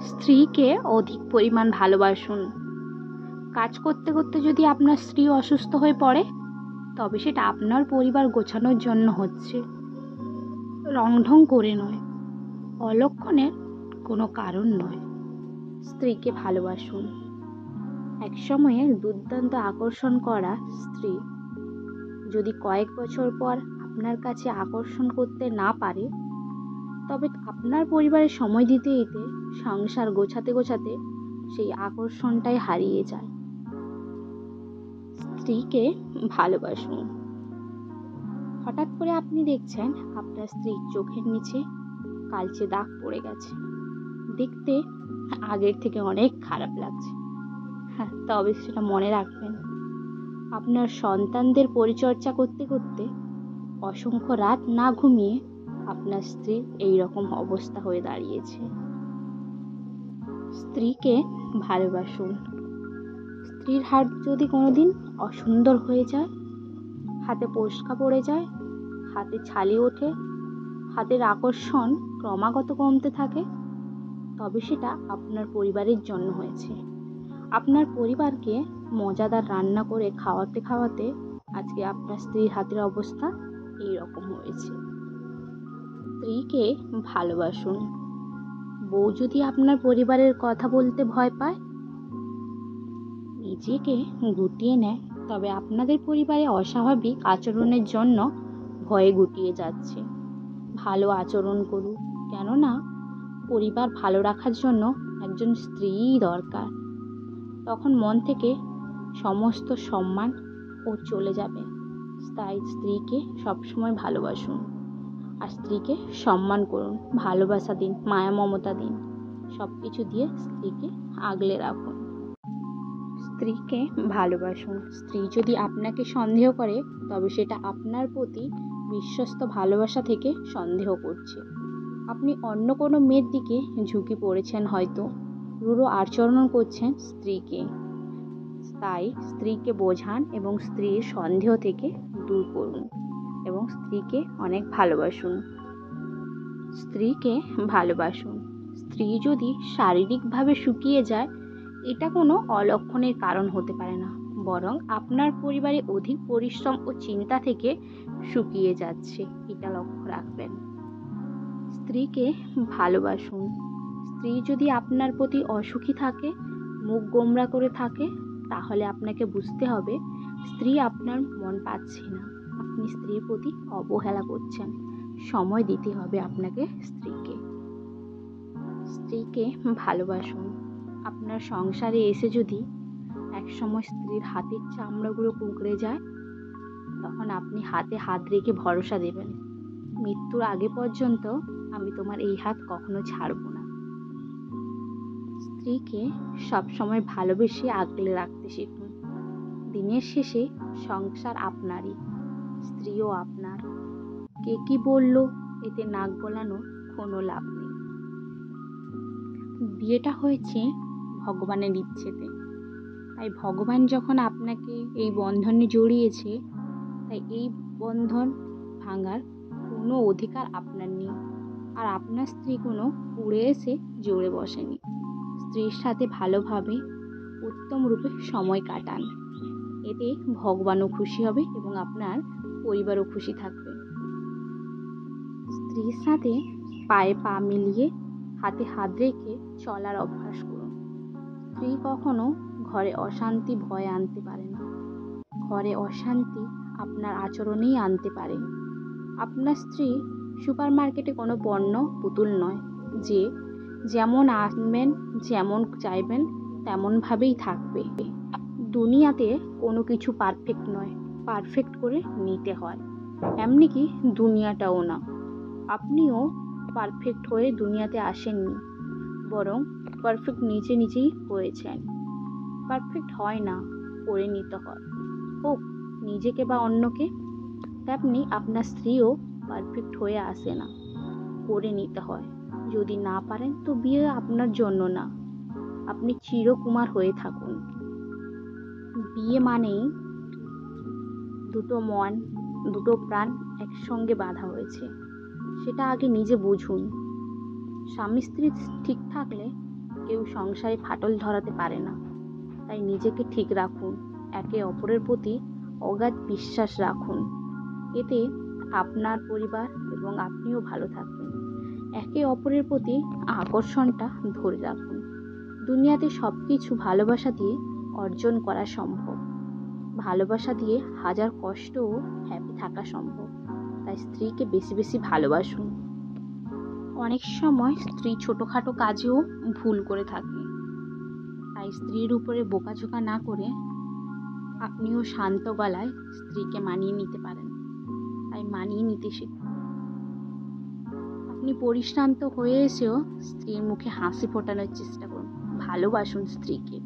স্ত্রীকে অধিক পরিমাণ ভালোবাসুন। কাজ করতে করতে যদি আপনার স্ত্রী অসুস্থ হয়ে পড়ে, তবে সেটা আপনার পরিবার গোছানোর জন্য হচ্ছে, রংঢং করে নয়, অলক্ষণের কোনো কারণ নয়। স্ত্রীকে ভালোবাসুন। একসময়ে দুর্দান্ত আকর্ষণ করা স্ত্রী যদি কয়েক বছর পর আপনার কাছে আকর্ষণ করতে না পারে, তবে আপনার পরিবারের সময় দিতে দিতে সংসার গোছাতে গোছাতে সেই আকর্ষণটাই হারিয়ে যায়। স্ত্রীকে ভালোবাসুন। হঠাৎ করে আপনি দেখছেন আপনার স্ত্রীর চোখের নিচে কালচে দাগ পড়ে গেছে, দেখতে আগের থেকে অনেক খারাপ লাগছে। হ্যাঁ, তবে সেটা মনে রাখবেন, আপনার সন্তানদের পরিচর্যা করতে করতে অসংখ্য রাত না ঘুমিয়ে আপনার স্ত্রীর এই রকম অবস্থা হয়ে দাঁড়িয়েছে। স্ত্রীকে ভালোবাসুন। স্ত্রীর হাত যদি কোনোদিন অসুন্দর হয়ে যায়, হাতে ফোস্কা পড়ে যায়, হাতে ছালি ওঠে, হাতের আকর্ষণ ক্রমাগত কমতে থাকে, তবে সেটা আপনার পরিবারের জন্য হয়েছে। আপনার পরিবারকে মজাদার রান্না করে খাওয়াতে খাওয়াতে আজকে আপনার স্ত্রীর হাতের অবস্থা এই রকম হয়েছে। স্ত্রীকে ভালোবাসুন। বউ যদি আপনার পরিবারের কথা বলতে ভয় পায়, নিজেকে গুটিয়ে নেয়, তবে আপনাদের পরিবারে অস্বাভাবিক আচরণের জন্য ভয়ে গুটিয়ে যাচ্ছে। ভালো আচরণ করুন, কেননা পরিবার ভালো রাখার জন্য একজন স্ত্রীই দরকার। তখন মন থেকে সমস্ত সম্মান ও চলে যাবে। তাই স্ত্রীকে সবসময় ভালোবাসুন, আর স্ত্রীকে সম্মান করুন, ভালোবাসা দিন, মায়া মমতা দিন, সব কিছু দিয়ে স্ত্রীকে আগলে রাখুন। স্ত্রীকে ভালোবাসুন। স্ত্রী যদি আপনাকে সন্দেহ করে, তবে সেটা আপনার প্রতি বিশ্বস্ত ভালোবাসা থেকে সন্দেহ করছে। আপনি অন্য কোনো মেয়ের দিকে ঝুঁকে পড়েছেন, হয়তো রূঢ় আচরণ করছেন স্ত্রীকে। তাই স্ত্রীকে বোঝান এবং স্ত্রীর সন্দেহ থেকে দূর করুন এবং স্ত্রীকে অনেক ভালোবাসুন। স্ত্রীকে ভালোবাসুন। স্ত্রী যদি শারীরিকভাবে শুকিয়ে যায়, এটা কোনো অলক্ষণের কারণ হতে পারে না, বরং আপনার পরিবারে অধিক পরিশ্রম ও চিন্তা থেকে শুকিয়ে যাচ্ছে, এটা লক্ষ্য রাখবেন। স্ত্রীকে ভালোবাসুন। স্ত্রী যদি আপনার প্রতি অসুখী থাকে, মুখ গোমড়া করে থাকে, তাহলে আপনাকে বুঝতে হবে স্ত্রী আপনার মন পাচ্ছে না, আপনি স্ত্রীর প্রতি অবহেলা করছেন। সময় দিতে হবে আপনাকে স্ত্রীকে। স্ত্রীকে ভালোবাসুন। আপনার সংসারে এসে যদি একসময় স্ত্রীর হাতের চামড়াগুলো কুঁকড়ে যায়, তখন আপনি হাতে হাত রেখে ভরসা দেবেন, মৃত্যুর আগে পর্যন্ত আমি তোমার এই হাত কখনো ছাড়ব না। স্ত্রীকে সবসময় ভালোবেসে আগলে রাখতে শিখুন। দিনের শেষে সংসার আপনারই, স্ত্রীও আপনার। কে কি বলল, এতে নাক গলানোর কোনো লাভ নেই। বিয়েটা হয়েছে ভগবানের ইচ্ছেতে, তাই ভগবান যখন আপনাকে এই বন্ধনে জড়িয়েছে, তাই এই বন্ধন ভাঙার কোনো অধিকার আপনার নেই। আর আপনার স্ত্রী কোনো উড়ে এসে জোরে বসেনি। স্ত্রীর সাথে ভালোভাবে উত্তম রূপে সময় কাটান, এতে ভগবানও খুশি হবে এবং আপনার পরিবারও খুশি থাকবে। স্ত্রীর সাথে পায়ে পা মিলিয়ে হাতে হাত রেখে চলার অভ্যাস করুন। স্ত্রী কখনো ঘরে অশান্তি ভয় আনতে পারে না। ঘরে অশান্তি আপনার আচরণেই আনতে পারে। আপনার স্ত্রী সুপার মার্কেটে কোনো পণ্য পুতুল নয় যে যেমন আনবেন, যেমন চাইবেন তেমনভাবেই থাকবে। দুনিয়াতে কোনো কিছু পারফেক্ট নয়, পারফেক্ট করে নিতে হয়। এমনি কি দুনিয়াটাও না। আপনিও পারফেক্ট হয়ে দুনিয়াতে আসেননি, বরং পারফেক্ট নিজেই হয়েছেন। পারফেক্ট হয় না, করে নিতে হয়, হোক নিজেকে বা অন্যকে। তেমনি আপনার স্ত্রীও পারফেক্ট হয়ে আসে না, করে নিতে হয়। যদি না পারেন তো বিয়ে আপনার জন্য না, আপনি চিরকুমার হয়ে থাকুন। বিয়ে মানেই দুটো মন, দুটো প্রাণ একসঙ্গে বাঁধা হয়েছে, সেটা আগে নিজে বুঝুন। স্বামী স্ত্রী ঠিক থাকলে কেউ সংসারে ফাটল ধরাতে পারে না। তাই নিজেকে ঠিক রাখুন, একে অপরের প্রতি অগাধ বিশ্বাস রাখুন। এতে আপনার পরিবার এবং আপনিও ভালো থাকবেন। একে অপরের প্রতি আকর্ষণটা ধরে রাখুন। দুনিয়াতে সব কিছু ভালোবাসা দিয়ে অর্জন করা সম্ভব। ভালোবাসা দিয়ে হাজার কষ্টও হ্যাপি থাকা সম্ভব। তাই স্ত্রীকে বেশি বেশি ভালোবাসুন। অনেক সময় স্ত্রী ছোটোখাটো কাজেও ভুল করে থাকে, তাই স্ত্রীর উপরে বোকাঝোকা না করে আপনিও শান্ত গলায় স্ত্রীকে মানিয়ে নিতে পারেন। তাই মানিয়ে নিতে শিখুন। আপনি পরিশ্রান্ত হয়ে এসেও স্ত্রীর মুখে হাসি ফোটানোর চেষ্টা করুন। ভালোবাসুন স্ত্রীকে।